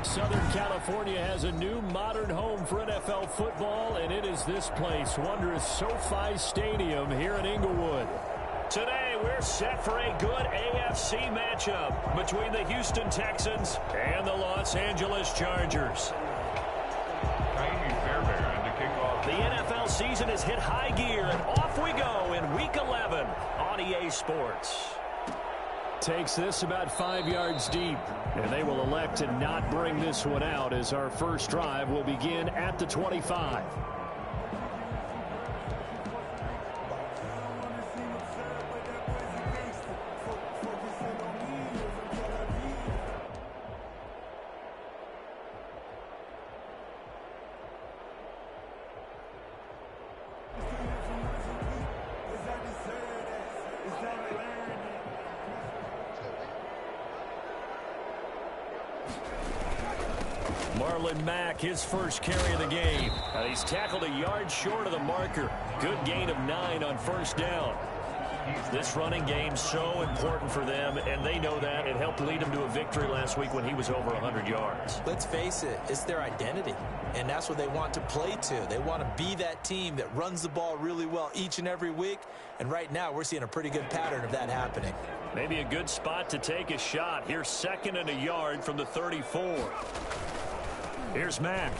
Southern California has a new modern home for NFL football, and it is this place, wondrous SoFi Stadium here in Inglewood. Today, we're set for a good AFC matchup between the Houston Texans and the Los Angeles Chargers. The NFL season has hit high gear, and off we go in Week 11 on EA Sports. Takes this about 5 yards deep, and they will elect to not bring this one out as our first drive will begin at the 25. Mack, his first carry of the game. He's tackled a yard short of the marker. Good gain of 9 on first down. This running game so important for them, and they know that. It helped lead them to a victory last week when he was over 100 yards. Let's face it, it's their identity, and that's what they want to play to. They want to be that team that runs the ball really well each and every week, and right now we're seeing a pretty good pattern of that happening. Maybe a good spot to take a shot. Here's 2nd and a yard from the 34. Here's Mack.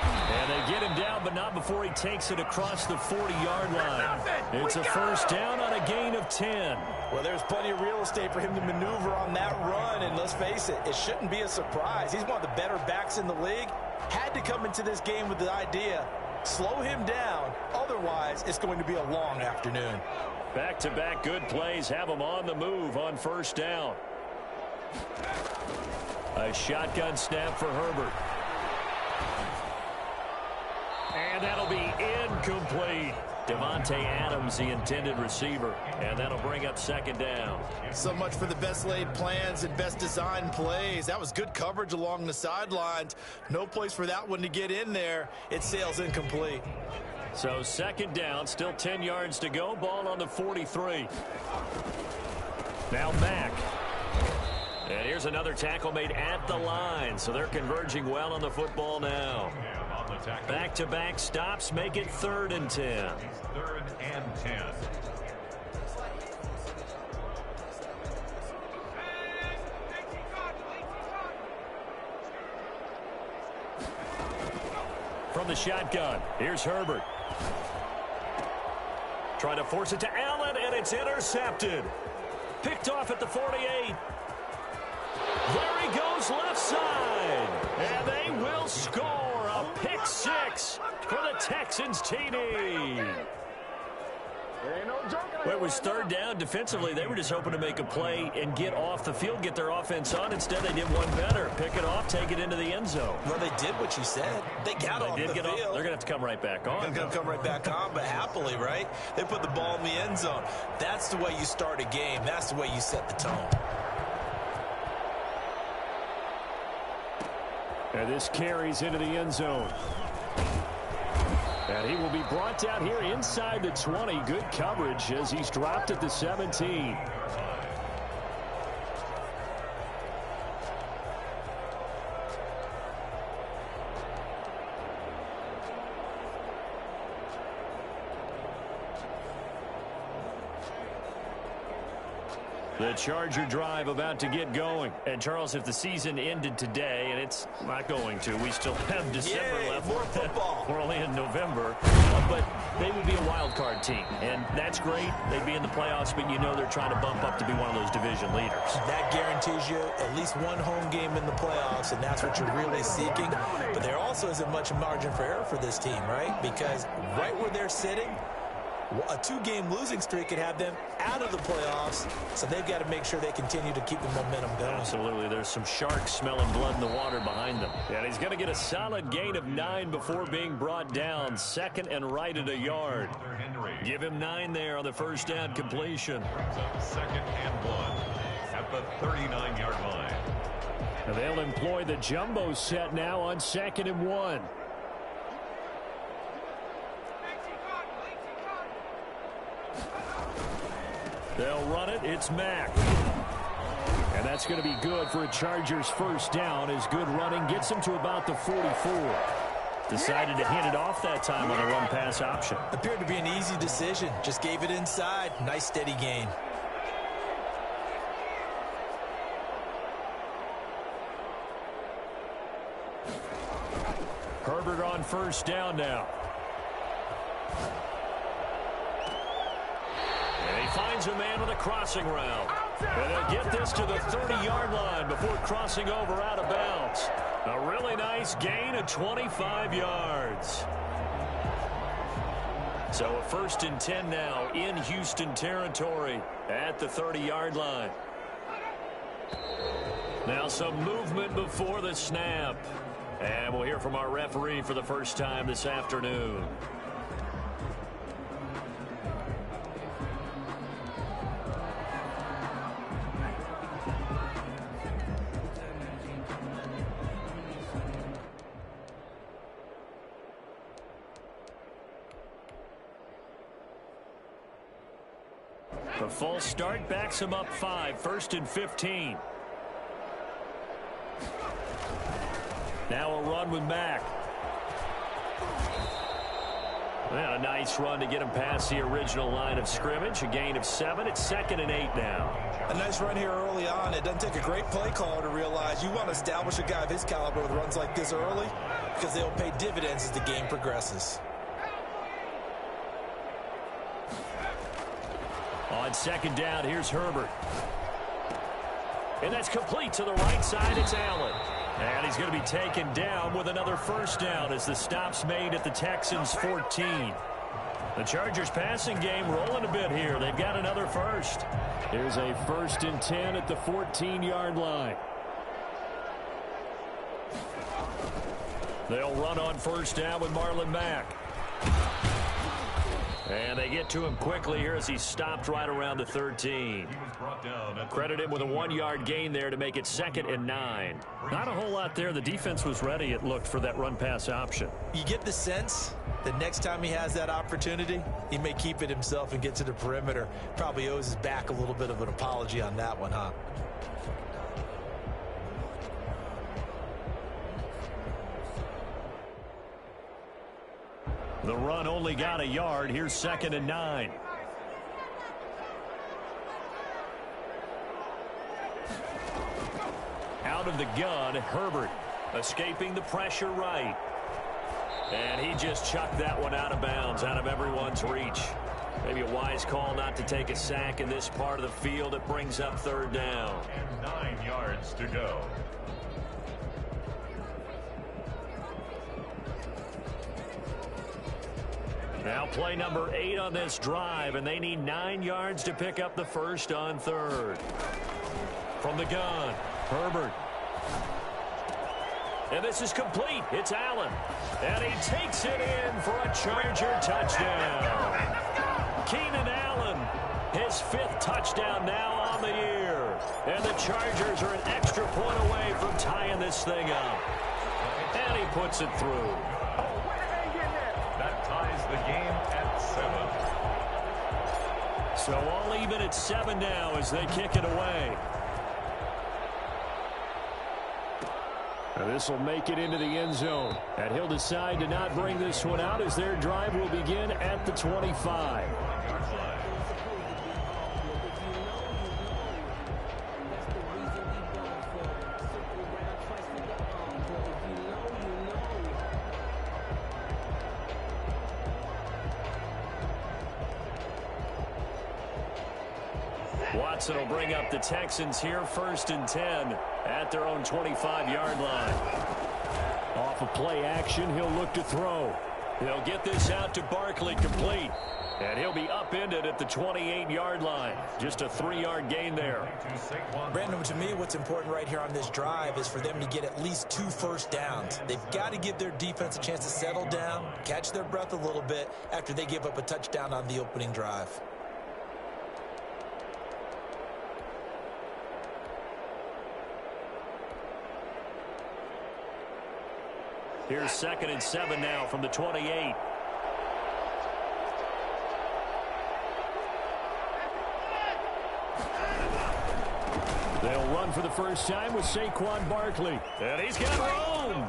And they get him down, but not before he takes it across the 40-yard line. It's a first down on a gain of 10. Well, there's plenty of real estate for him to maneuver on that run, and let's face it, it shouldn't be a surprise. He's one of the better backs in the league. Had to come into this game with the idea, slow him down, otherwise it's going to be a long afternoon. Back-to-back good plays have him on the move on first down. A shotgun snap for Herbert. And that'll be incomplete. Devontae Adams, the intended receiver. And that'll bring up 2nd down. So much for the best laid plans and best designed plays. That was good coverage along the sidelines. No place for that one to get in there. It sails incomplete. So 2nd down, still 10 yards to go. Ball on the 43. Now Mack. And here's another tackle made at the line. So they're converging well on the football now. Back-to-back stops make it 3rd and 10. 3rd and 10. From the shotgun, here's Herbert. Trying to force it to Allen, and it's intercepted. Picked off at the 48. There he goes left side. And they will score a pick 6 for the Texans TD. Well, it was 3rd down. Defensively, they were just hoping to make a play and get off the field, get their offense on. Instead, they did one better. Pick it off, take it into the end zone. Well, they did what you said. They got off the field. They're going to have to come right back on. They're going to come right back on, but happily, right? They put the ball in the end zone. That's the way you start a game. That's the way you set the tone. And this carries into the end zone. And he will be brought down here inside the 20. Good coverage as he's dropped at the 17. The Charger drive about to get going. And, Charles, if the season ended today, and it's not going to, we still have December left. More football. We're only in November. But they would be a wild card team. And that's great. They'd be in the playoffs, but you know they're trying to bump up to be one of those division leaders. That guarantees you at least one home game in the playoffs, and that's what you're really seeking. But there also isn't much margin for error for this team, right? Because right where they're sitting, a 2-game losing streak could have them out of the playoffs, so they've got to make sure they continue to keep the momentum going. Absolutely. There's some sharks smelling blood in the water behind them. And he's going to get a solid gain of 9 before being brought down. 2nd and right at a yard. Give him 9 there on the first down completion. 2nd and 1 at the 39-yard line. And they'll employ the jumbo set now on 2nd and 1. They'll run it. It's Mack. And that's going to be good for a Chargers first down as good running gets him to about the 44. Decided to hand it off that time on a run-pass option. Appeared to be an easy decision. Just gave it inside. Nice steady gain. Herbert on first down now. And he finds a man with a crossing route. And they'll get this to the 30-yard line before crossing over out of bounds. A really nice gain of 25 yards. So a 1st and 10 now in Houston territory at the 30-yard line. Now some movement before the snap. And we'll hear from our referee for the first time this afternoon. The false start backs him up 5, 1st and 15. Now a run with Mack. And a nice run to get him past the original line of scrimmage. A gain of 7. It's 2nd and 8 now. A nice run here early on. It doesn't take a great play caller to realize you want to establish a guy of his caliber with runs like this early because they'll pay dividends as the game progresses. On 2nd down, here's Herbert. And that's complete to the right side. It's Allen. And he's going to be taken down with another first down as the stop's made at the Texans' 14. The Chargers passing game rolling a bit here. They've got another first. Here's a 1st and 10 at the 14-yard line. They'll run on first down with Marlon Mack. And they get to him quickly here as he stopped right around the 13. Credit him with a 1-yard gain there to make it 2nd and 9. Not a whole lot there. The defense was ready, it looked, for that run-pass option. You get the sense that next time he has that opportunity, he may keep it himself and get to the perimeter. Probably owes his back a little bit of an apology on that one, huh? The run only got a yard. Here's 2nd and 9. Out of the gun, Herbert escaping the pressure right. And he just chucked that one out of bounds, out of everyone's reach. Maybe a wise call not to take a sack in this part of the field. It brings up 3rd down. And 9 yards to go. Now play number 8 on this drive, and they need 9 yards to pick up the first on 3rd. From the gun, Herbert. And this is complete. It's Allen. And he takes it in for a Charger touchdown. Keenan Allen, his 5th touchdown now on the year. And the Chargers are an extra point away from tying this thing up. And he puts it through. That ties the game at 7. So all even at 7 now as they kick it away. This will make it into the end zone. And he'll decide to not bring this one out as their drive will begin at the 25. Watson will bring up the Texans here, 1st and 10 at their own 25-yard line. Off of play action, he'll look to throw. He'll get this out to Barkley, complete. And he'll be upended at the 28-yard line. Just a 3-yard gain there. Brandon, to me, what's important right here on this drive is for them to get at least 2 first downs. They've got to give their defense a chance to settle down, catch their breath a little bit after they give up a touchdown on the opening drive. Here's 2nd and 7 now from the 28. They'll run down for the first time with Saquon Barkley. And he's got room.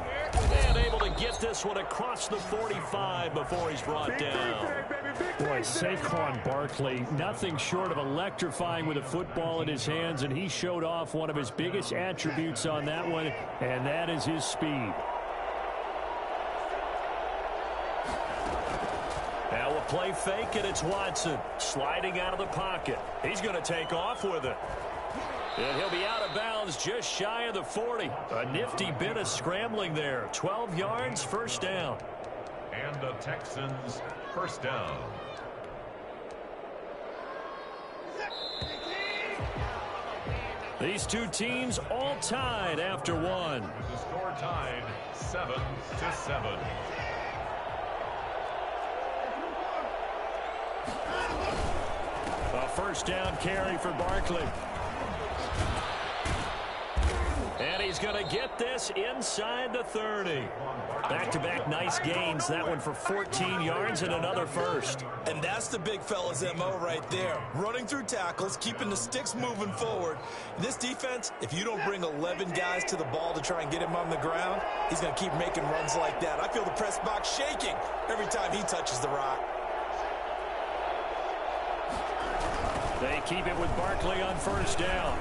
And able to get this one across the 45 before he's brought down. Boy, Saquon Barkley, nothing short of electrifying with a football in his hands, and he showed off one of his biggest attributes on that one, and that is his speed. Now a play fake, and it's Watson sliding out of the pocket. He's going to take off with it. And he'll be out of bounds just shy of the 40. A nifty bit of scrambling there. 12 yards, first down. And the Texans, first down. These two teams all tied after one. The score tied 7-7. A first down carry for Barkley. And he's going to get this inside the 30. Back-to-back nice gains. That one for 14 yards and another first. And that's the big fella's MO right there. Running through tackles, keeping the sticks moving forward. This defense, if you don't bring 11 guys to the ball to try and get him on the ground, he's going to keep making runs like that. I feel the press box shaking every time he touches the rock. They keep it with Barkley on first down.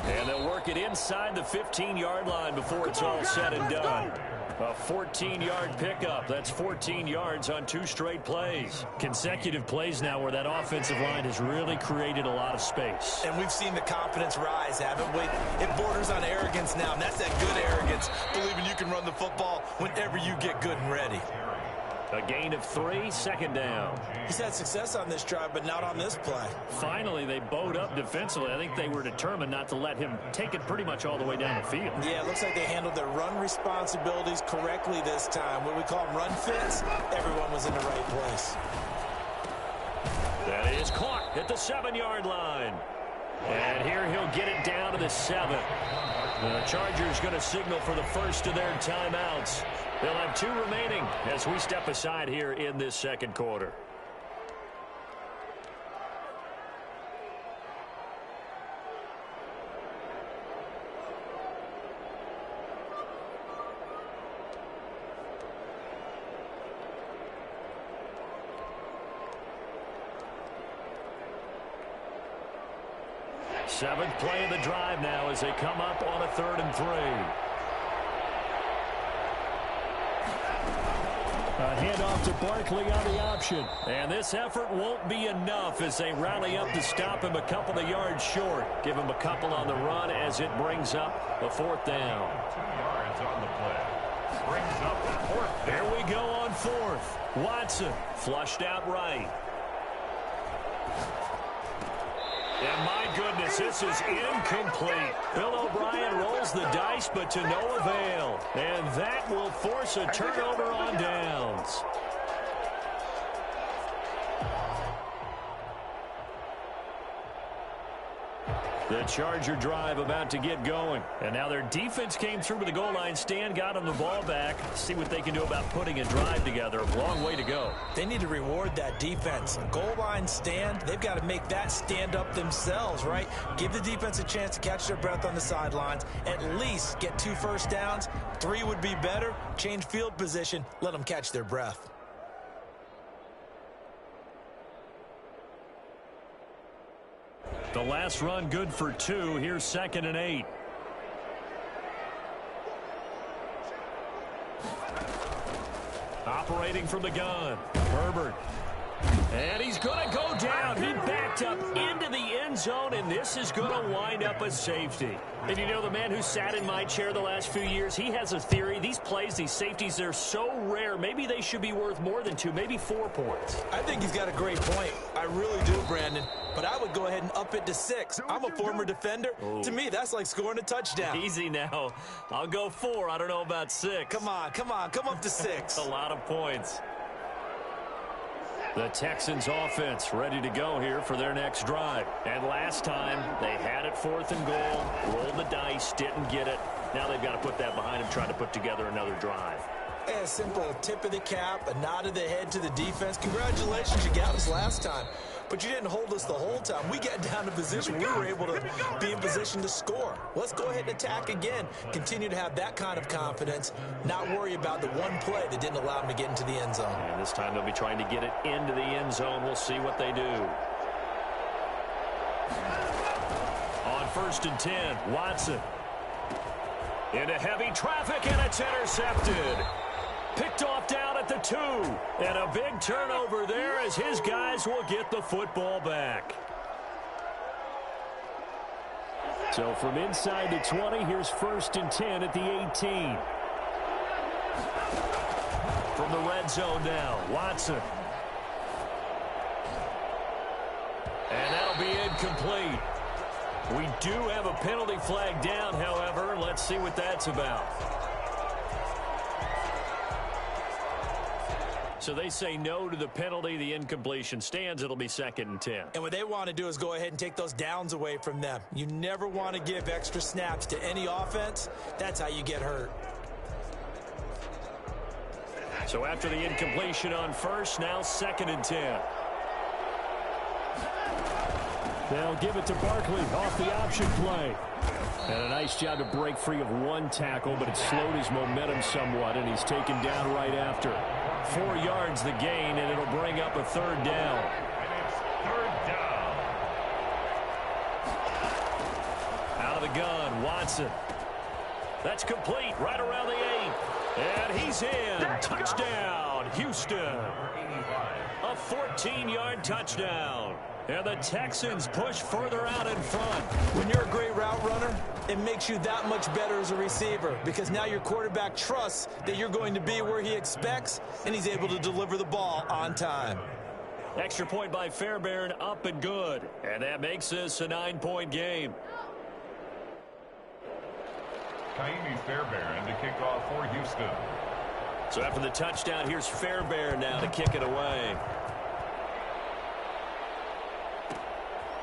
And they'll work it inside the 15-yard line before it's all said and done. A 14-yard pickup. That's 14 yards on 2 straight plays. Consecutive plays now where that offensive line has really created a lot of space. And we've seen the confidence rise, haven't we? It borders on arrogance now, and that's that good arrogance, believing you can run the football whenever you get good and ready. A gain of 3, second down. He's had success on this drive, but not on this play. Finally, they bowed up defensively. I think they were determined not to let him take it pretty much all the way down the field. Yeah, it looks like they handled their run responsibilities correctly this time. What we call them run fits, everyone was in the right place. That is caught at the 7-yard line. And here he'll get it down to the 7. The Chargers going to signal for the first of their timeouts. They'll have 2 remaining as we step aside here in this second quarter. Seventh play of the drive now as they come up on a 3rd and 3. A handoff to Barkley on the option. And this effort won't be enough as they rally up to stop him a couple of yards short. Give him a couple on the run as it brings up a 4th down. 2 yards on the play. Brings up the 4th down. Here we go on 4th. Watson flushed out right. And my goodness, this is incomplete. Bill O'Brien rolls the dice, but to no avail. And that will force a turnover on downs. The Charger drive about to get going. And now their defense came through with the goal line stand, got them the ball back. See what they can do about putting a drive together. A long way to go. They need to reward that defense. Goal line stand, they've got to make that stand up themselves, right? Give the defense a chance to catch their breath on the sidelines. At least get 2 first downs. 3 would be better. Change field position. Let them catch their breath. The last run good for 2. Here's 2nd and 8. Operating from the gun. Herbert. And he's going to go down. He backed up into the end zone, and this is going to wind up a safety. And you know, the man who sat in my chair the last few years, he has a theory. These plays, these safeties, they're so rare. Maybe they should be worth more than 2, maybe 4 points. I think he's got a great point. I really do, Brandon. But I would go ahead and up it to 6. I'm a former defender. Ooh. To me, that's like scoring a touchdown. Easy now. I'll go 4. I don't know about 6. Come on. Come up to 6. A lot of points. The Texans offense ready to go here for their next drive. And last time, they had it 4th and goal, rolled the dice, didn't get it. Now they've got to put that behind them, try to put together another drive. A simple tip of the cap, a nod of the head to the defense. Congratulations, you got us last time. but you didn't hold us the whole time. We got down to position. We were able to be in position to score. Let's go ahead and attack again. Continue to have that kind of confidence, not worry about the one play that didn't allow them to get into the end zone. And this time they'll be trying to get it into the end zone. We'll see what they do. On 1st and 10, Watson. Into heavy traffic, and it's intercepted. Picked off down at the 2. And a big turnover there as his guys will get the football back. So from inside the 20, here's 1st and 10 at the 18. From the red zone now, Watson. And that'll be incomplete. We do have a penalty flag down, however. Let's see what that's about. So they say no to the penalty. The incompletion stands. It'll be 2nd and 10. And what they want to do is go ahead and take those downs away from them. You never want to give extra snaps to any offense. That's how you get hurt. So after the incompletion on 1st, now 2nd and 10. They'll give it to Barkley off the option play. And a nice job to break free of one tackle, but it slowed his momentum somewhat, and he's taken down right after. 4 yards the gain, and it'll bring up a 3rd down. And it's 3rd down. Out of the gun, Watson. That's complete right around the 8. And he's in. Touchdown, Houston. A 14-yard touchdown. And the Texans push further out in front. When you're a great route runner, it makes you that much better as a receiver because now your quarterback trusts that you're going to be where he expects, and he's able to deliver the ball on time. Extra point by Fairbairn, up and good. And that makes this a 9-point game. Kaimi Fairbairn to kick off for Houston. So after the touchdown, here's Fairbairn now to kick it away.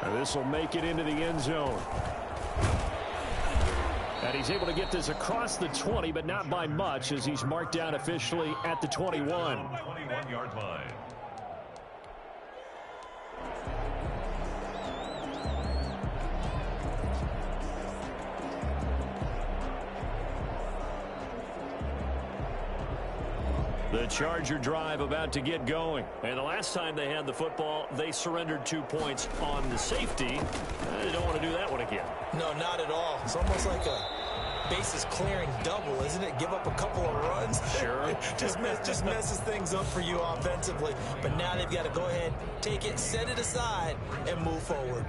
And this will make it into the end zone. And he's able to get this across the 20, but not by much, as he's marked down officially at the 21. 21-yard line. The Charger drive about to get going. And the last time they had the football, they surrendered 2 points on the safety. They don't want to do that one again. No, not at all. It's almost like a bases clearing double, isn't it? Give up a couple of runs. Sure. just messes things up for you offensively. But now they've got to go ahead, take it, set it aside, and move forward.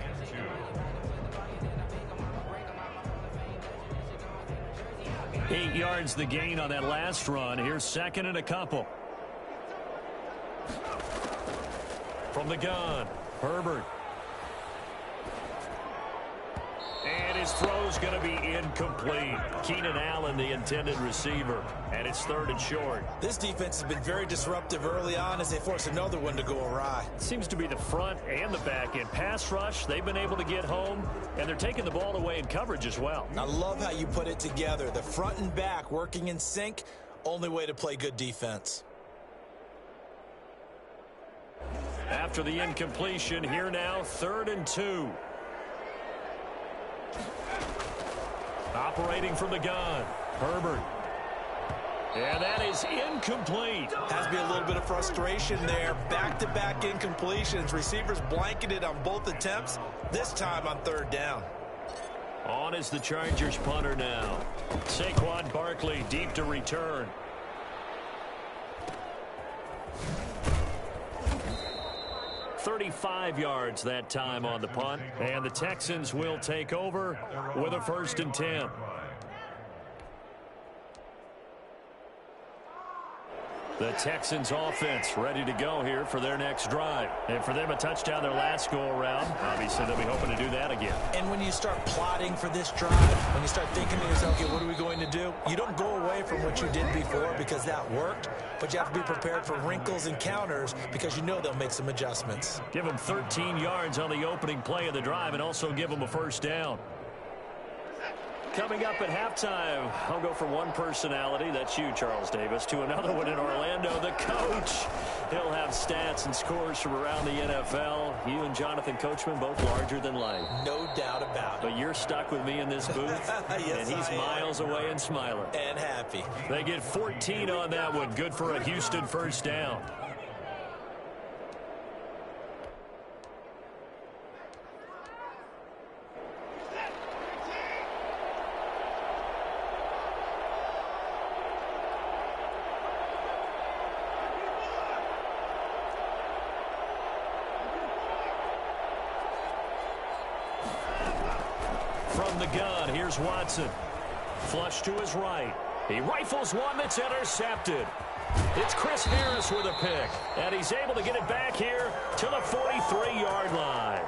8 yards the gain on that last run. Here's 2nd and a couple. From the gun, Herbert. And his throw's going to be incomplete. Keenan Allen, the intended receiver. And it's 3rd and short. This defense has been very disruptive early on as they force another one to go awry. Seems to be the front and the back end. Pass rush, they've been able to get home, and they're taking the ball away in coverage as well. I love how you put it together. The front and back working in sync, only way to play good defense. After the incompletion, here now, 3rd and 2. Operating from the gun, Herbert. And that is incomplete. Has to be a little bit of frustration there. Back-to-back incompletions. Receivers blanketed on both attempts, this time on 3rd down. On is the Chargers punter now. Saquon Barkley deep to return. .35 yards that time on the punt. And the Texans will take over with a 1st and 10. The Texans offense ready to go here for their next drive. And for them, a touchdown their last go-around. Obviously, they'll be hoping to do that again. And when you start plotting for this drive, when you start thinking to yourself, okay, what are we going to do? You don't go away from what you did before because that worked, but you have to be prepared for wrinkles and counters because you know they'll make some adjustments. Give them 13 yards on the opening play of the drive and also give them a 1st down. Coming up at halftime, I'll go from one personality, that's you, Charles Davis, to another one in Orlando, the coach. He'll have stats and scores from around the NFL. You and Jonathan Coachman both larger than life. No doubt about it. But you're stuck with me in this booth, yes, and he's miles away and smiling. And happy. They get 14 on that one. Good for a Houston first down. From the gun, here's Watson. Flush to his right. He rifles one that's intercepted. It's Chris Harris with a pick. And he's able to get it back here to the 43-yard line.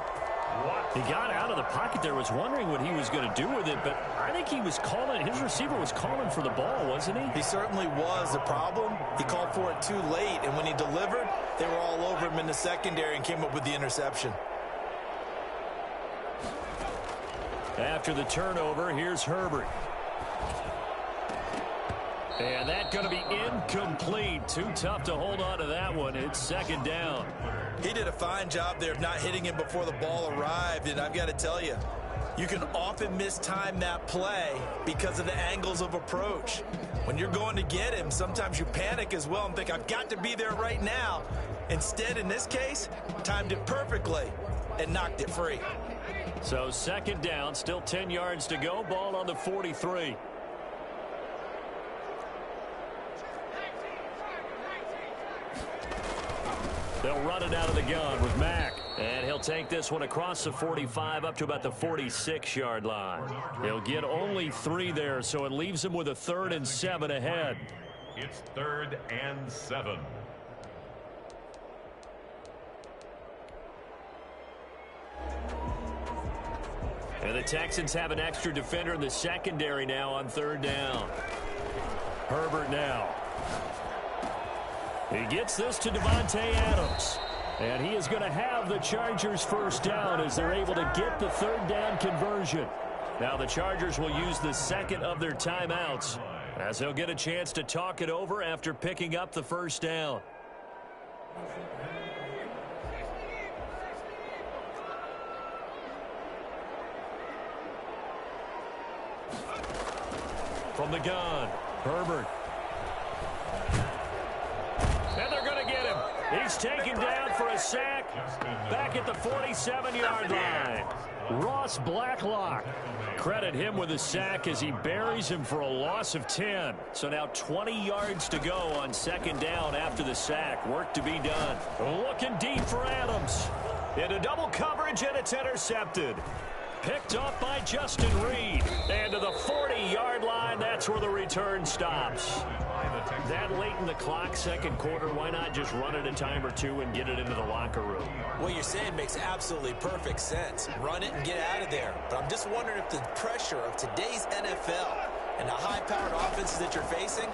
He got out of the pocket there, was wondering what he was going to do with it, but I think he was calling, his receiver was calling for the ball, wasn't he? He certainly was. The problem, he called for it too late, and when he delivered, they were all over him in the secondary and came up with the interception. After the turnover, here's Herbert. And that's going to be incomplete. Too tough to hold on to that one. It's second down. He did a fine job there of not hitting him before the ball arrived, and I've got to tell you, you can often mistime that play because of the angles of approach. When you're going to get him, sometimes you panic as well and think, I've got to be there right now. Instead, in this case, timed it perfectly and knocked it free. So second down, still 10 yards to go. Ball on the 43. They'll run it out of the gun with Mack. And he'll take this one across the 45 up to about the 46-yard line. He'll get only 3 there, so it leaves him with a 3rd and 7 ahead. It's 3rd and 7. And the Texans have an extra defender in the secondary now on 3rd down. Herbert now. He gets this to Devontae Adams. And he is going to have the Chargers first down as they're able to get the 3rd down conversion. Now the Chargers will use the second of their timeouts as they'll get a chance to talk it over after picking up the first down. From the gun, Herbert. And they're going to get him. He's taken down for a sack back at the 47-yard line. Ross Blacklock. Credit him with a sack as he buries him for a loss of 10. So now 20 yards to go on second down after the sack. Work to be done. Looking deep for Adams. Into double coverage, and it's intercepted. Picked off by Justin Reed. And to the 40-yard line, that's where the return stops. That late in the clock, second quarter, why not just run it a time or two and get it into the locker room? What you're saying makes absolutely perfect sense. Run it and get out of there. But I'm just wondering if the pressure of today's NFL and the high-powered offenses that you're facing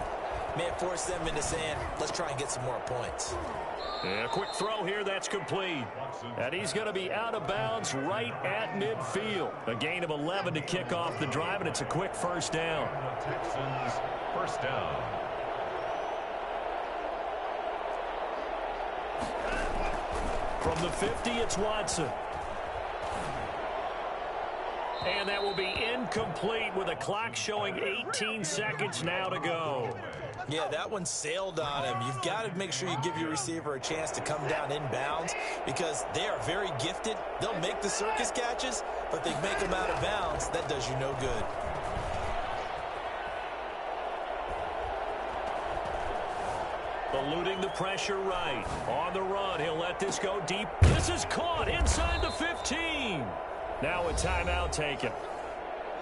may have forced them into saying, let's try and get some more points. And a quick throw here, that's complete. And he's going to be out of bounds right at midfield. A gain of 11 to kick off the drive, and it's a quick first down. Texans first down. From the 50, it's Watson. And that will be incomplete with a clock showing 18 seconds now to go. Yeah, that one sailed on him. You've got to make sure you give your receiver a chance to come down inbounds because they are very gifted. They'll make the circus catches, but they make them out of bounds. That does you no good. Eluding the pressure right. On the run, he'll let this go deep. This is caught inside the 15. Now a timeout taken.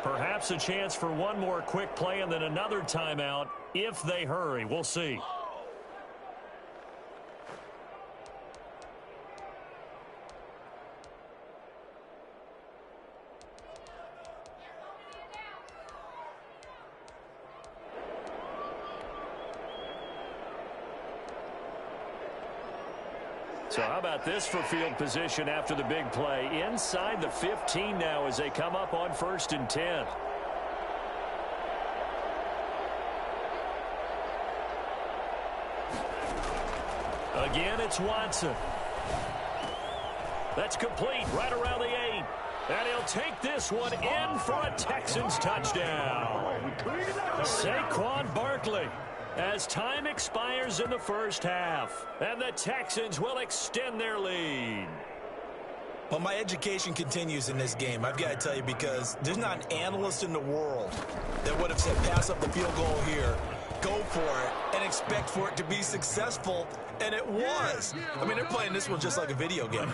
Perhaps a chance for one more quick play and then another timeout if they hurry. We'll see. So how about this for field position after the big play? Inside the 15 now as they come up on 1st and 10. Again, it's Watson. That's complete right around the 8. And he'll take this one in for a Texans touchdown. Saquon Barkley, as time expires in the first half. And the Texans will extend their lead. Well, my education continues in this game, I've got to tell you, because there's not an analyst in the world that would have said pass up the field goal here, go for it, and expect for it to be successful, and it was. I mean, they're playing this one just like a video game.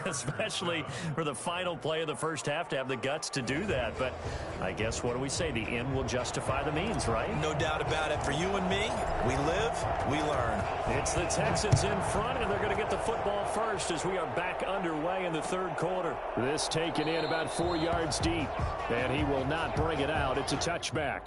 Especially for the final play of the first half to have the guts to do that. But I guess, what do we say? The end will justify the means, right? No doubt about it. For you and me, we live, we learn. It's the Texans in front, and they're going to get the football first as we are back underway in the third quarter. This taken in about 4 yards deep, and he will not bring it out. It's a touchback.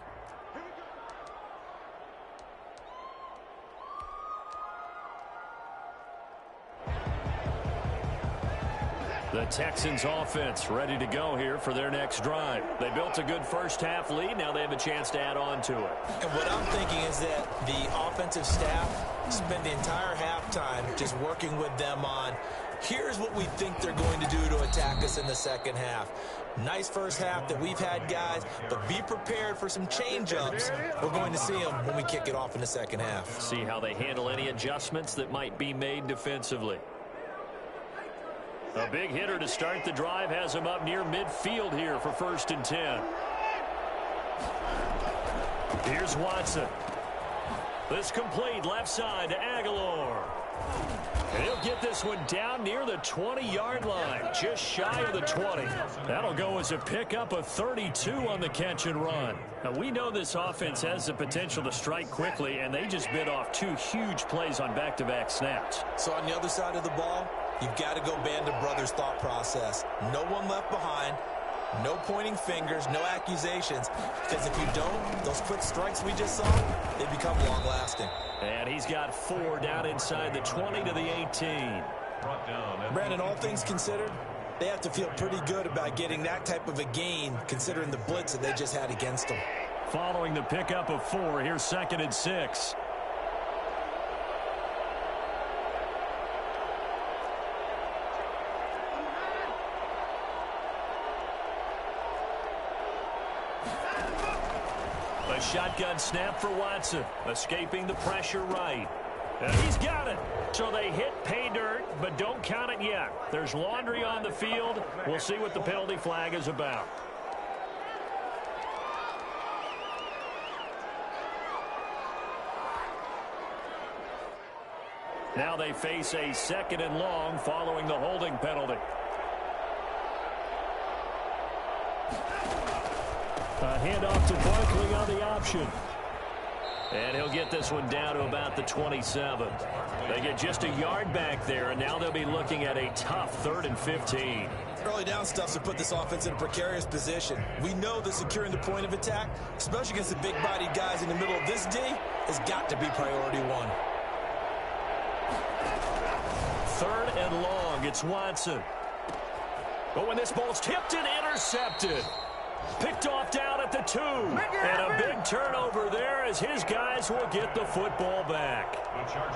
The Texans offense ready to go here for their next drive. They built a good first half lead. Now they have a chance to add on to it. And what I'm thinking is that the offensive staff spent the entire halftime just working with them on, here's what we think they're going to do to attack us in the second half. Nice first half that we've had, guys, but be prepared for some change-ups. We're going to see them when we kick it off in the second half. See how they handle any adjustments that might be made defensively. A big hitter to start the drive has him up near midfield here for 1st and 10. Here's Watson. This complete left side to Aguilar. And he'll get this one down near the 20-yard line, just shy of the 20. That'll go as a pickup of 32 on the catch and run. Now, we know this offense has the potential to strike quickly, and they just bit off 2 huge plays on back-to-back snaps. So on the other side of the ball, you've got to go band of brothers thought process. No one left behind. No pointing fingers, no accusations, because if you don't, those quick strikes we just saw, they become long-lasting. And he's got 4 down inside the 20 to the 18. Brandon, all things considered, they have to feel pretty good about getting that type of a gain, considering the blitz that they just had against them. Following the pickup of 4, here's 2nd and 6. A shotgun snap for Watson, escaping the pressure right. And he's got it. So they hit pay dirt, but don't count it yet. There's laundry on the field. We'll see what the penalty flag is about. Now they face a 2nd and long following the holding penalty. A handoff to Barkley on the option. And he'll get this one down to about the 27. They get just a yard back there, and now they'll be looking at a tough 3rd and 15. Early down stuff to put this offense in a precarious position. We know that securing the point of attack, especially against the big-bodied guys in the middle of this D, has got to be priority 1. 3rd and long, it's Watson. But when this ball's tipped and intercepted. Picked off down at the 2. And a big turnover there as his guys will get the football back.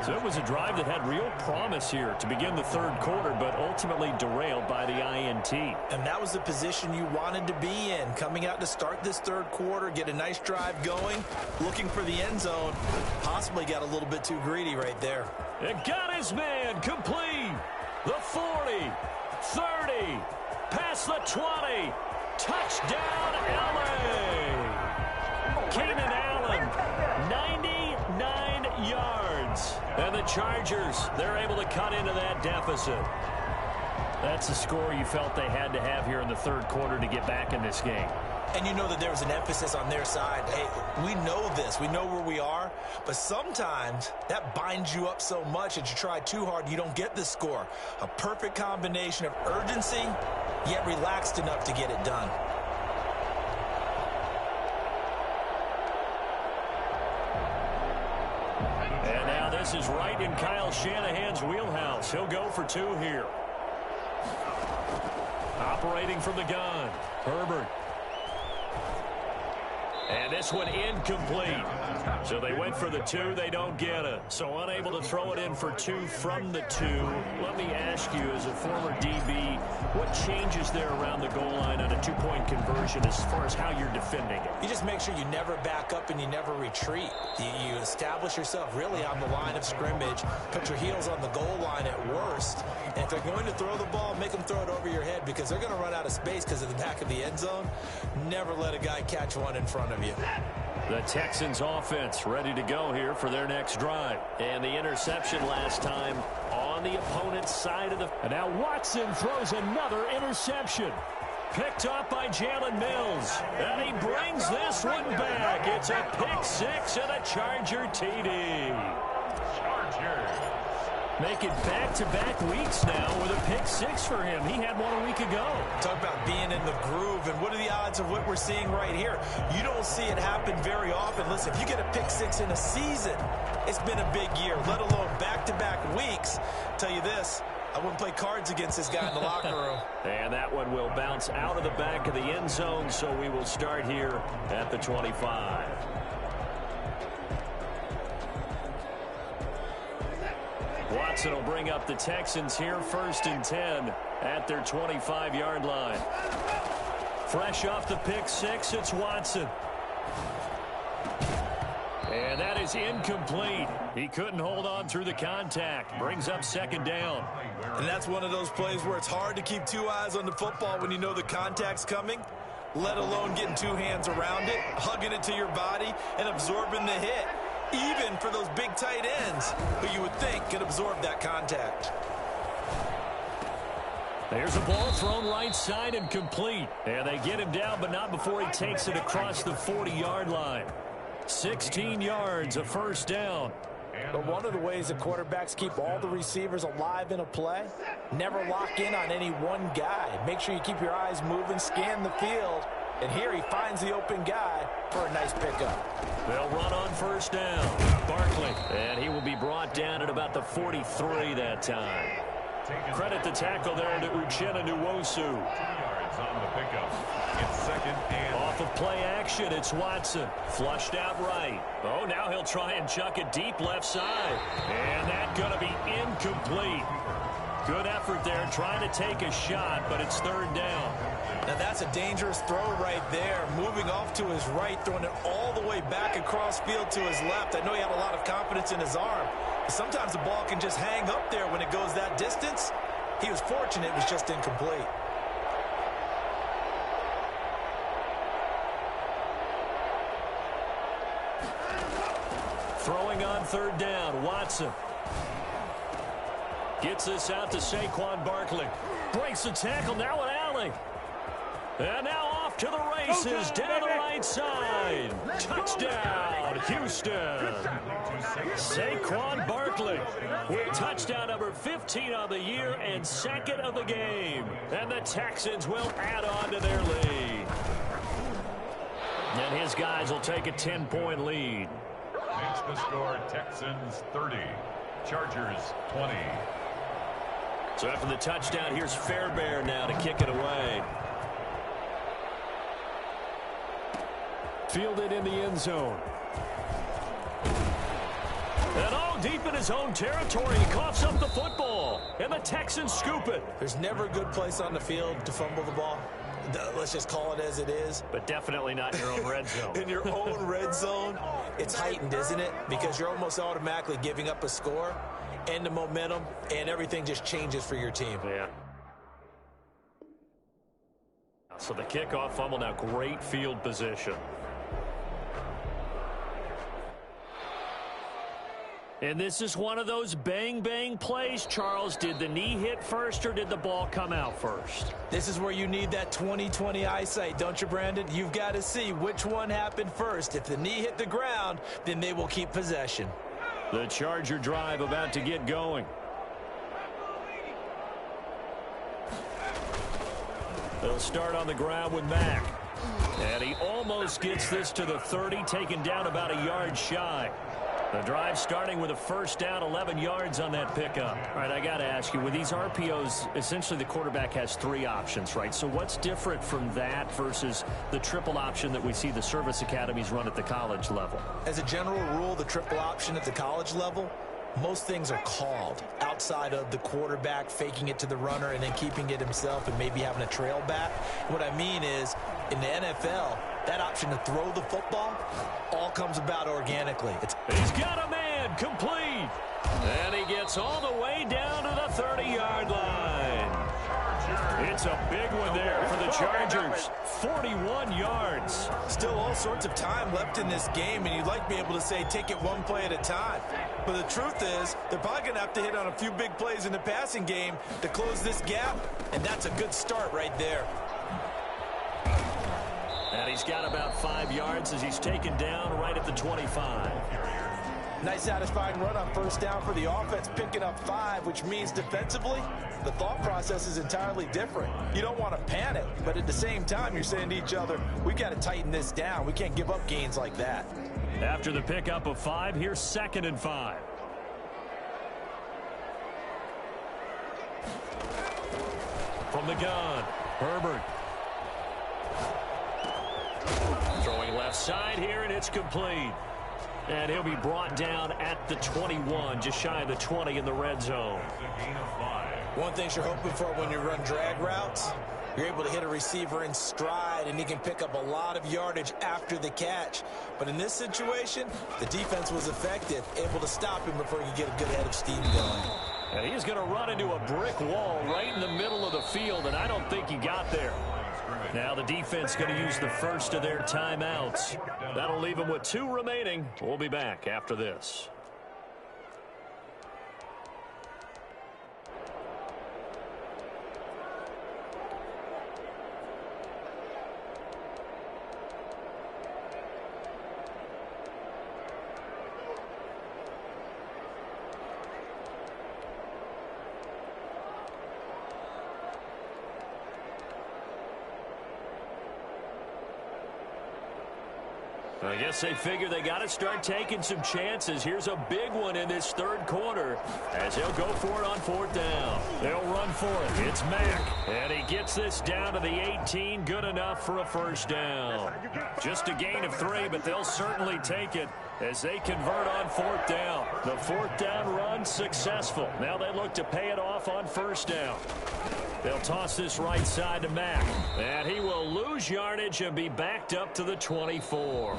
So it was a drive that had real promise here to begin the 3rd quarter, but ultimately derailed by the INT. And that was the position you wanted to be in, coming out to start this 3rd quarter, get a nice drive going, looking for the end zone. Possibly got a little bit too greedy right there. It got his man complete. The 40, 30, past the 20. Touchdown, L.A. Keenan Allen, 99 yards. And the Chargers, they're able to cut into that deficit. That's the score you felt they had to have here in the 3rd quarter to get back in this game. And you know that there was an emphasis on their side. Hey, we know this. We know where we are. But sometimes that binds you up so much that you try too hard, you don't get the score. A perfect combination of urgency, yet relaxed enough to get it done. And now this is right in Kyle Shanahan's wheelhouse. He'll go for 2 here. Operating from the gun, Herbert. And this one incomplete. So they went for the 2. They don't get it. So unable to throw it in for 2 from the 2. Let me ask you, as a former DB, what changes there around the goal line on a 2-point conversion as far as how you're defending it? You just make sure you never back up and you never retreat. You establish yourself really on the line of scrimmage, put your heels on the goal line at worst, and if they're going to throw the ball, make them throw it over your head because they're going to run out of space because of the back of the end zone. Never let a guy catch one in front of you. The Texans offense ready to go here for their next drive. And the interception last time on the opponent's side of the... And now Watson throws another interception. Picked up by Jalen Mills. And he brings this one back. It's a pick 6 and a Charger TD. Chargers. Make it back-to-back weeks now with a pick 6 for him. He had one a week ago. Talk about being in the groove, and what are the odds of what we're seeing right here? You don't see it happen very often. Listen, if you get a pick 6 in a season, it's been a big year, let alone back-to-back weeks. Tell you this, I wouldn't play cards against this guy in the locker room. And that one will bounce out of the back of the end zone, so we will start here at the 25. Watson will bring up the Texans here 1st and 10 at their 25-yard line. Fresh off the pick 6, it's Watson. And that is incomplete. He couldn't hold on through the contact. Brings up 2nd down. And that's one of those plays where it's hard to keep 2 eyes on the football when you know the contact's coming, let alone getting 2 hands around it, hugging it to your body, and absorbing the hit. Even for those big tight ends who you would think could absorb that contact. There's a ball thrown right side and complete. And they get him down, but not before he takes it across the 40-yard line. 16 yards, a 1st down. But one of the ways that quarterbacks keep all the receivers alive in a play, never lock in on any one guy. Make sure you keep your eyes moving, scan the field. And here he finds the open guy for a nice pickup. They'll run on 1st down. Barkley. And he will be brought down at about the 43 that time. Credit the tackle there to Uchenna Nwosu. 2 yards on the pickup. It's 2nd and... Off of play action, it's Watson. Flushed out right. Oh, now he'll try and chuck it deep left side. And that's going to be incomplete. Good effort there, trying to take a shot, but it's 3rd down. Now that's a dangerous throw right there. Moving off to his right, throwing it all the way back across field to his left. I know he had a lot of confidence in his arm. But sometimes the ball can just hang up there when it goes that distance. He was fortunate it was just incomplete. Throwing on 3rd down, Watson. Gets this out to Saquon Barkley. Breaks the tackle, now an alley. And now off to the races, down the right side. Touchdown, Houston. Saquon Barkley with touchdown number 15 on the year and 2nd of the game. And the Texans will add on to their lead. And his guys will take a 10-point lead. Makes the score Texans 30, Chargers 20. So after the touchdown, here's Fairbairn now to kick it away. Fielded in the end zone. And all deep in his own territory, he coughs up the football. And the Texans scoop it. There's never a good place on the field to fumble the ball. Let's just call it as it is. But definitely not in your own red zone. In your own red zone, it's heightened, isn't it? Because you're almost automatically giving up a score and the momentum, and everything just changes for your team. Yeah. So the kickoff fumble, now great field position. And this is one of those bang-bang plays, Charles. Did the knee hit first or did the ball come out first? This is where you need that 20/20 eyesight, don't you, Brandon? You've got to see which one happened first. If the knee hit the ground, then they will keep possession. The Charger drive about to get going. They'll start on the ground with Mack. And he almost gets this to the 30, taken down about a yard shy. The drive starting with a first down, 11 yards on that pickup. All right, I got to ask you, with these RPOs, essentially the quarterback has 3 options, right? So what's different from that versus the triple option that we see the service academies run at the college level? As a general rule, the triple option at the college level, most things are called outside of the quarterback faking it to the runner and then keeping it himself and maybe having a trail back. What I mean is, in the NFL, that option to throw the football all comes about organically. He's got a man, complete. And he gets all the way down to the 30-yard line. It's a big one there for the Chargers. 41 yards. Still all sorts of time left in this game, and you'd like to be able to say take it one play at a time. But the truth is, they're probably going to have to hit on a few big plays in the passing game to close this gap, and that's a good start right there. And he's got about 5 yards as he's taken down right at the 25. Nice satisfying run on first down for the offense, picking up 5, which means defensively, the thought process is entirely different. You don't want to panic, but at the same time, you're saying to each other, we got to tighten this down. We can't give up gains like that. After the pickup of 5, here's 2nd and 5. From the gun, Herbert. Throwing left side here, and it's complete. And he'll be brought down at the 21, just shy of the 20 in the red zone. One thing you're hoping for when you run drag routes, you're able to hit a receiver in stride, and he can pick up a lot of yardage after the catch. But in this situation, the defense was effective, able to stop him before he could get a good head of steam going. And he's going to run into a brick wall right in the middle of the field, and I don't think he got there. Now the defense going to use the first of their timeouts. That'll leave them with 2 remaining. We'll be back after this. I guess they figure they got to start taking some chances. Here's a big one in this 3rd quarter as they'll go for it on 4th down. They'll run for it. It's Mack, and he gets this down to the 18. Good enough for a first down. Just a gain of 3, but they'll certainly take it as they convert on 4th down. The 4th down run successful. Now they look to pay it off on 1st down. They'll toss this right side to Mack. And he will lose yardage and be backed up to the 24.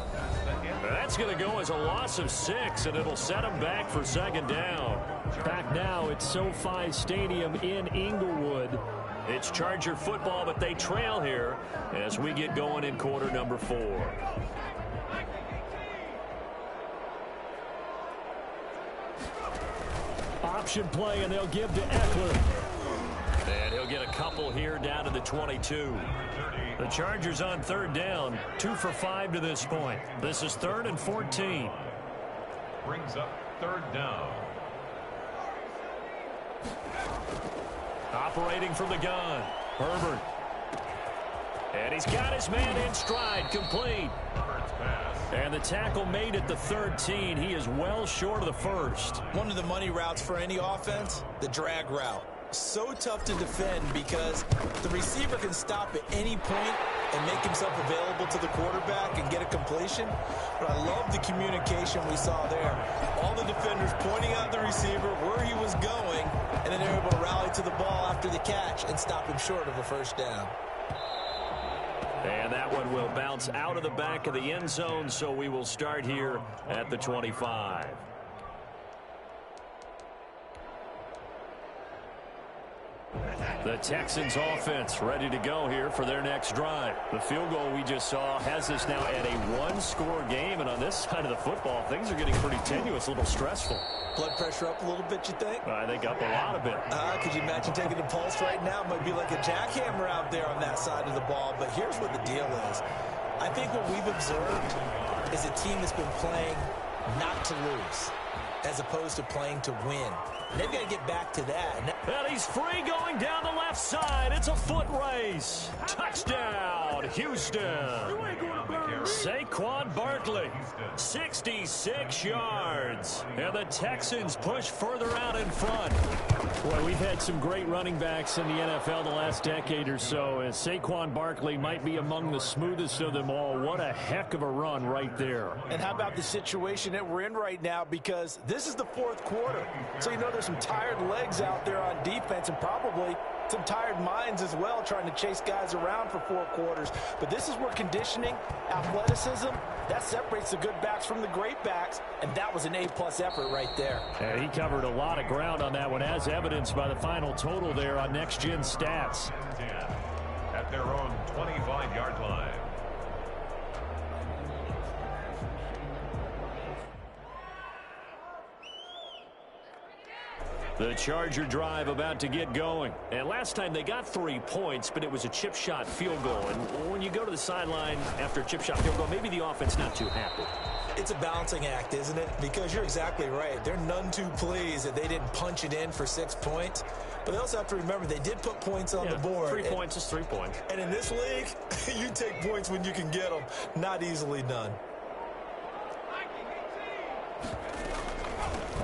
That's going to go as a loss of 6, and it'll set him back for 2nd down. Back now at SoFi Stadium in Inglewood. It's Charger football, but they trail here as we get going in quarter number 4. Option play, and they'll give to Eckler. And he'll get a couple here down to the 22. The Chargers on 3rd down, 2 for 5 to this point. This is 3rd and 14. Brings up 3rd down. Operating from the gun, Herbert. And he's got his man in stride, complete. And the tackle made at the 13. He is well short of the 1st. One of the money routes for any offense, the drag route. So tough to defend because the receiver can stop at any point and make himself available to the quarterback and get a completion. But I love the communication we saw there. All the defenders pointing out the receiver where he was going, and then they're able to rally to the ball after the catch and stop him short of a first down. And that one will bounce out of the back of the end zone, so we will start here at the 25. The Texans offense ready to go here for their next drive. The field goal we just saw has us now at a 1-score game, and on this side of the football, things are getting pretty tenuous, a little stressful. Blood pressure up a little bit, you think? I think up a lot of it. Could you imagine taking a pulse right now? It might be like a jackhammer out there on that side of the ball, but here's what the deal is. I think what we've observed is a team that's been playing not to lose, as opposed to playing to win. And they've got to get back to that. And he's free going down the left side. It's a foot race. Touchdown, Houston. Saquon Barkley, 66 yards. And the Texans push further out in front. Boy, we've had some great running backs in the NFL the last decade or so, and Saquon Barkley might be among the smoothest of them all. What a heck of a run right there. And how about the situation that we're in right now, because this is the fourth quarter. So you know there's some tired legs out there on defense and probably some tired minds as well trying to chase guys around for 4 quarters. But this is where conditioning, athleticism, that separates the good backs from the great backs, and that was an A-plus effort right there. And he covered a lot of ground on that one, as evidenced by the final total there on Next Gen Stats. At their own 25-yard line. The Charger drive about to get going. And last time they got 3 points, but it was a chip shot field goal. And when you go to the sideline after a chip shot field goal, maybe the offense not too happy. It's a balancing act, isn't it? Because you're exactly right. They're none too pleased that they didn't punch it in for 6 points. But they also have to remember they did put points on the board. 3 points is 3 points. And in this league, you take points when you can get them. Not easily done.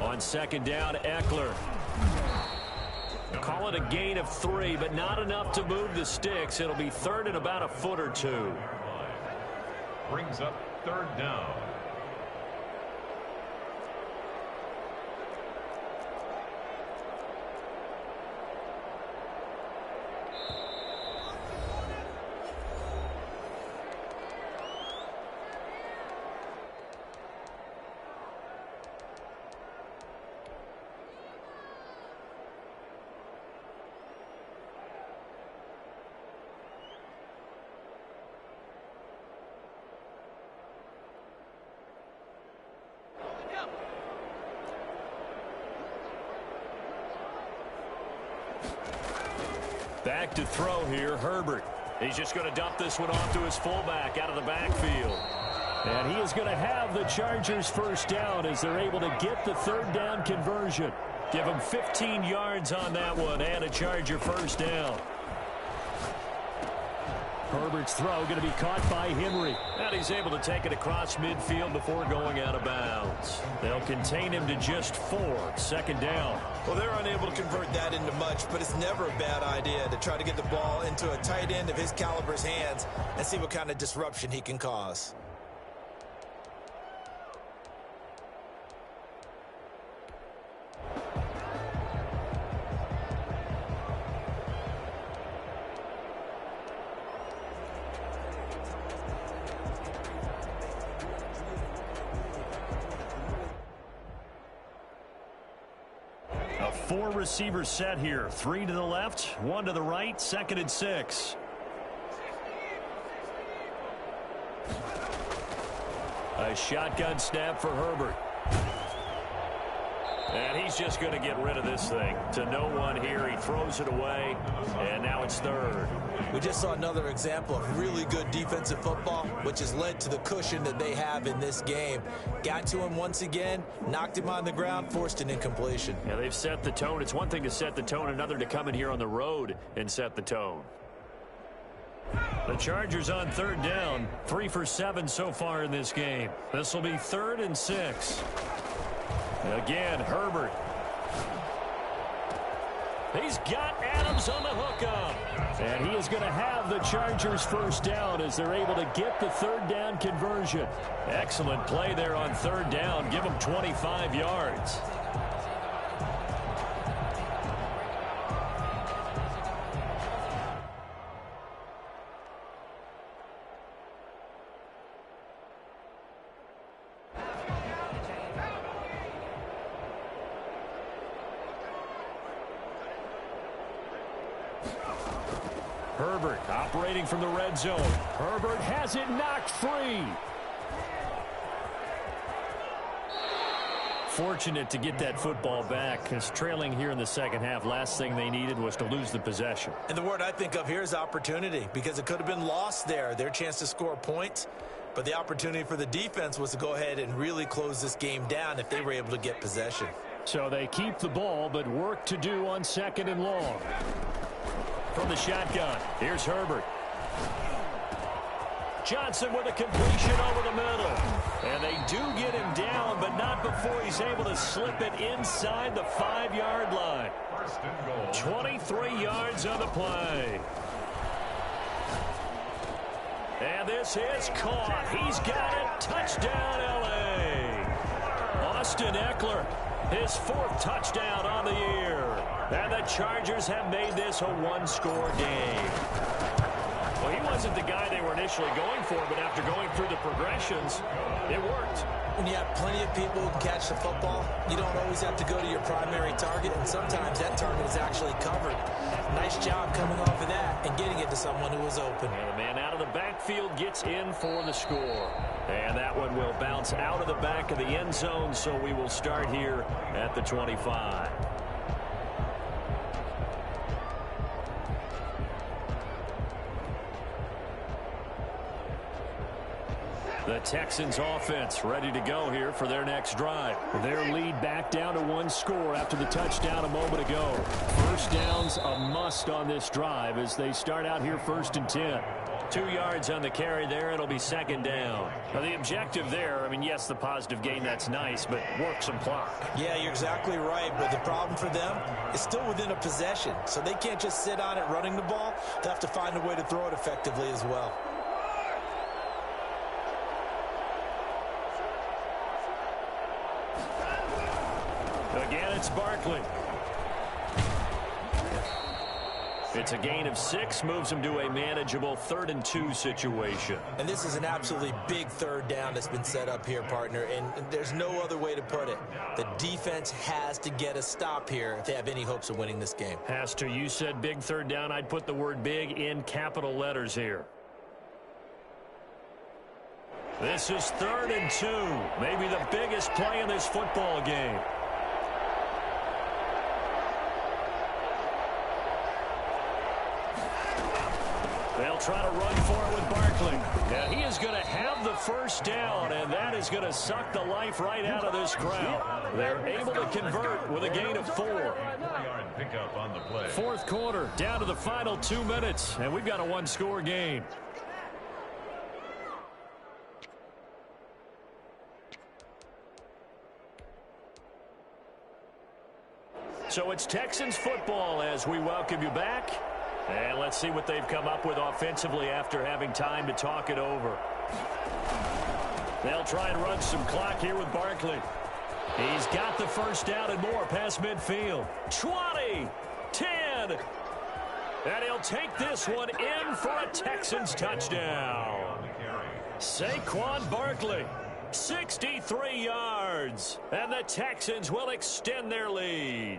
On second down, Eckler. Call it a gain of 3, but not enough to move the sticks. It'll be third and about a foot or 2. Brings up third down. Back to throw here, Herbert. He's just going to dump this one off to his fullback out of the backfield. And he is going to have the Chargers first down as they're able to get the third down conversion. Give him 15 yards on that one and a Charger first down. Herbert's throw going to be caught by Henry. And he's able to take it across midfield before going out of bounds. They'll contain him to just 4. Second down. Well, they're unable to convert that into much, but it's never a bad idea to try to get the ball into a tight end of his caliber's hands and see what kind of disruption he can cause. A 4-receiver set here. 3 to the left, 1 to the right, second and 6. A shotgun snap for Herbert. And he's just going to get rid of this thing. To no one here. He throws it away. And now it's third. We just saw another example of really good defensive football, which has led to the cushion that they have in this game. Got to him once again, knocked him on the ground, forced an incompletion. Yeah, they've set the tone. It's one thing to set the tone, another to come in here on the road and set the tone. The Chargers on third down. 3 for 7 so far in this game. This will be third and 6. Again, Herbert. He's got Adams on the hookup. And he is going to have the Chargers first down as they're able to get the third down conversion. Excellent play there on third down. Give them 25 yards. Herbert operating from the red zone. Herbert has it knocked free. Fortunate to get that football back, because trailing here in the second half, last thing they needed was to lose the possession. And the word I think of here is opportunity, because it could have been lost there, their chance to score points. But the opportunity for the defense was to go ahead and really close this game down if they were able to get possession. So they keep the ball, but work to do on second and long. From the shotgun, here's Herbert. Johnson with a completion over the middle. And they do get him down, but not before he's able to slip it inside the 5-yard line. 23 yards on the play. And this is caught. He's got it. Touchdown, L.A. Austin Eckler, his 4th touchdown on the year. And the Chargers have made this a one-score game. Well, he wasn't the guy they were initially going for, but after going through the progressions, it worked. When you have plenty of people who can catch the football, you don't always have to go to your primary target, and sometimes that target is actually covered. Nice job coming off of that and getting it to someone who was open. And the man out of the backfield gets in for the score. And that one will bounce out of the back of the end zone, so we will start here at the 25. The Texans offense ready to go here for their next drive. Their lead back down to 1 score after the touchdown a moment ago. First down's a must on this drive as they start out here 1st and 10. 2 yards on the carry there. It'll be 2nd down. Now the objective there, I mean, yes, the positive gain, that's nice, but work some clock. Yeah, you're exactly right, but the problem for them is still within a possession, so they can't just sit on it running the ball. They have to find a way to throw it effectively as well. Again, it's Barkley. It's a gain of 6, moves him to a manageable 3rd and 2 situation. And this is an absolutely big 3rd down that's been set up here, partner, and there's no other way to put it. The defense has to get a stop here if they have any hopes of winning this game. Has to. You said big 3rd down. I'd put the word big in capital letters here. This is 3rd and 2. Maybe the biggest play in this football game. They'll try to run for it with Barkley. Now he is going to have the 1st down, and that is going to suck the life right out of this crowd. They're able to convert with a gain of 4. 4th quarter, down to the final 2 minutes, and we've got a 1-score game. So it's Texans football as we welcome you back. And let's see what they've come up with offensively after having time to talk it over. They'll try and run some clock here with Barkley. He's got the 1st down and more past midfield. 20, 10, and he'll take this one in for a Texans touchdown. Saquon Barkley, 63 yards, and the Texans will extend their lead.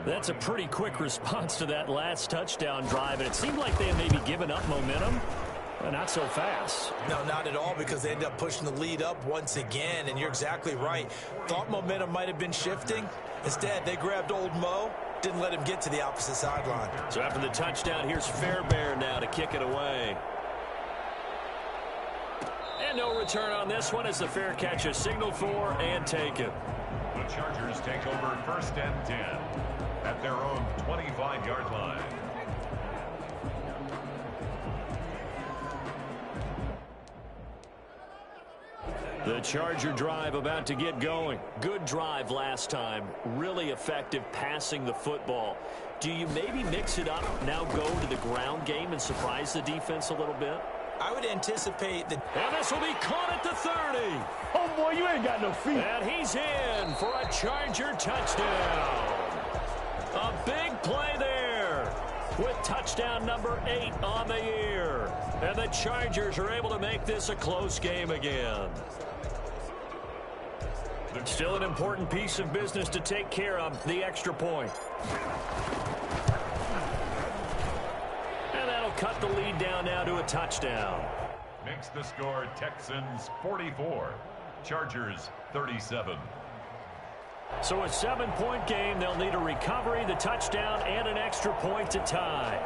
That's a pretty quick response to that last touchdown drive, and it seemed like they had maybe given up momentum. But not so fast. No, not at all, because they ended up pushing the lead up once again, and you're exactly right. Thought momentum might have been shifting. Instead, they grabbed old Mo, didn't let him get to the opposite sideline. So after the touchdown, here's Fairbairn now to kick it away. And no return on this one as the fair catch is signaled for and taken. The Chargers take over 1st and 10 at their own 25-yard line. The Charger drive about to get going. Good drive last time. Really effective passing the football. Do you maybe mix it up, now go to the ground game and surprise the defense a little bit? I would anticipate that. And this will be caught at the 30. Oh, boy, you ain't got no feet. And he's in for a Charger touchdown. A big play there with touchdown number 8 on the year. And the Chargers are able to make this a close game again. Still an important piece of business to take care of, the extra point. Cut the lead down now to a touchdown. Makes the score Texans 44, Chargers 37. So a 7-point game. They'll need a recovery, the touchdown, and an extra point to tie.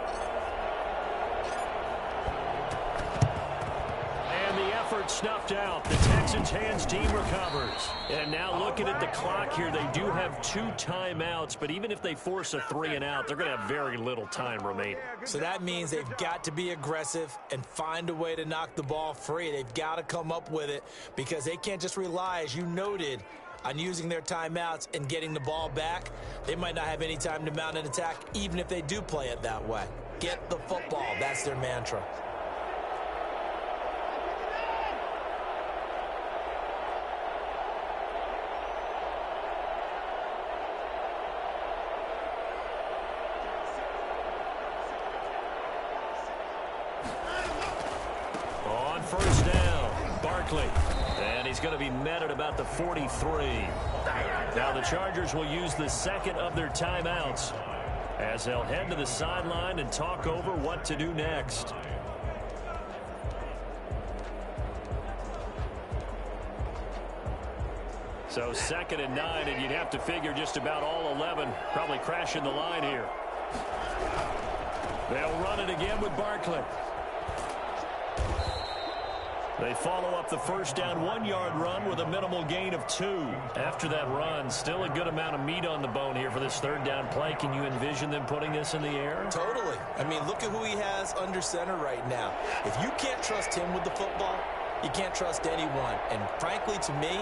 And the effort snuffed out. The Texans hands team recovers. And now looking at the clock here, they do have 2 timeouts, but even if they force a 3-and-out, they're going to have very little time remaining. So that means they've got to be aggressive and find a way to knock the ball free. They've got to come up with it because they can't just rely, as you noted, on using their timeouts and getting the ball back. They might not have any time to mount an attack, even if they do play it that way. Get the football. That's their mantra. On first down, Barkley. And he's going to be met at about the 43. Now the Chargers will use the second of their timeouts as they'll head to the sideline and talk over what to do next. So 2nd and 9, and you'd have to figure just about all 11 probably crashing the line here. They'll run it again with Barkley. They follow up the first down 1-yard run with a minimal gain of 2. After that run, still a good amount of meat on the bone here for this 3rd down play. Can you envision them putting this in the air? Totally. I mean, look at who he has under center right now. If you can't trust him with the football, you can't trust anyone. And frankly, to me,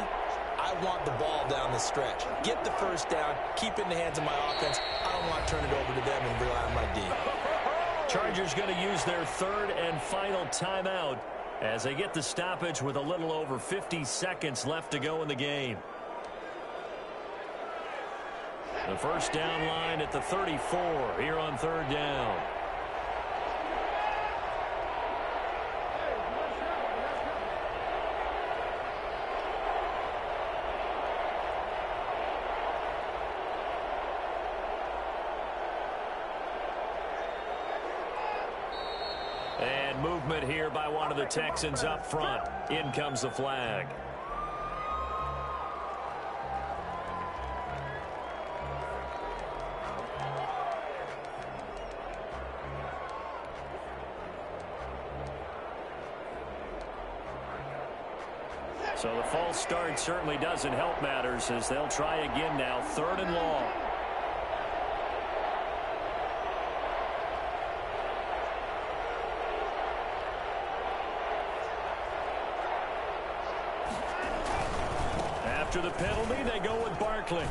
I want the ball down the stretch. Get the first down, keep it in the hands of my offense. I don't want to turn it over to them and rely on my D. Chargers going to use their 3rd and final timeout as they get the stoppage with a little over 50 seconds left to go in the game. The first down line at the 34 here on 3rd down. And movement here by one of the Texans up front. In comes the flag. So the false start certainly doesn't help matters as they'll try again now. 3rd and long. After the penalty, they go with Barkley.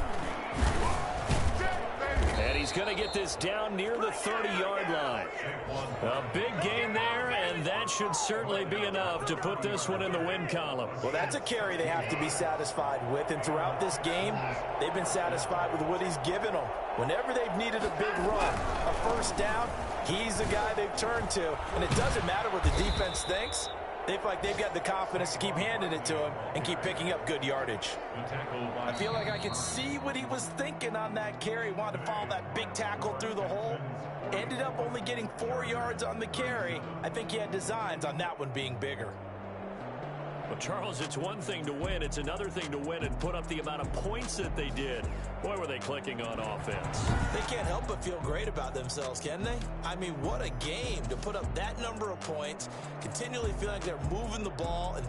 And he's going to get this down near the 30-yard line. A big gain there, and that should certainly be enough to put this one in the win column. Well, that's a carry they have to be satisfied with, and throughout this game, they've been satisfied with what he's given them. Whenever they've needed a big run, a first down, he's the guy they've turned to. And it doesn't matter what the defense thinks. They feel like they've got the confidence to keep handing it to him and keep picking up good yardage. I feel like I could see what he was thinking on that carry. Wanted to follow that big tackle through the hole. Ended up only getting 4 yards on the carry. I think he had designs on that one being bigger. Well, Charles, it's one thing to win. It's another thing to win and put up the amount of points that they did. Boy, were they clicking on offense. They can't help but feel great about themselves, can they? I mean, what a game to put up that number of points, continually feeling like they're moving the ball and